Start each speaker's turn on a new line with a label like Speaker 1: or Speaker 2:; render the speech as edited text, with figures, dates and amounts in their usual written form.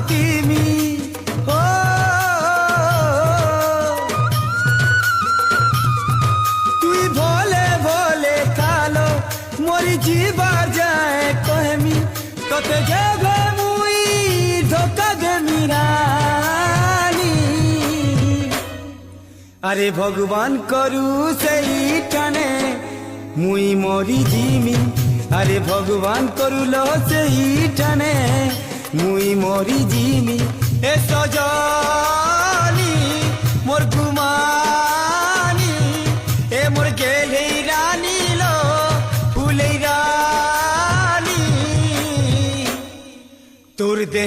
Speaker 1: কিমি ও তুই ভোলে ভোলে কালো মরি জীবা যায় কহমি তোতে যাবে মুই ধোকা গেমি রানী আরে ভগবান করু সেই টানে মুই মরি জিমি আরে ভগবান করুল সেই টানে মুই মরি জিমি এ সজনী মোর গুমানি এ মোর গেলেই রানী লো ফুলেই রানী তোর দে